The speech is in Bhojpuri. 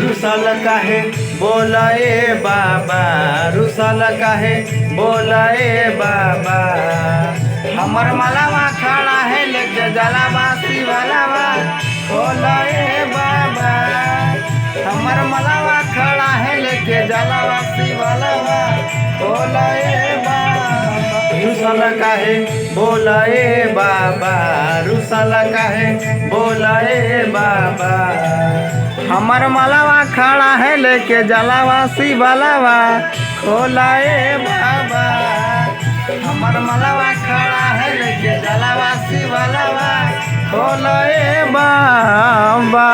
रुसाल काहे बोलाए बाबा, रुसाल काहे बोलाए बाबा। हमर मलावा खड़ा है लेके जलावा शिवलावा खोलाए बाबा। हमर मलावा खड़ा है लेके जलावा शिवलावा खोलाए बाबा। रुसाल काहे बोलाए बाबा, रुसाल काहे बोलाए बाबा। हमर मलावा खड़ा है लेके जलावा शिवलावा खोलाए बाबा। हमर मलावा खड़ा है लेके जलावा शिवलावा खोलाए बाबा।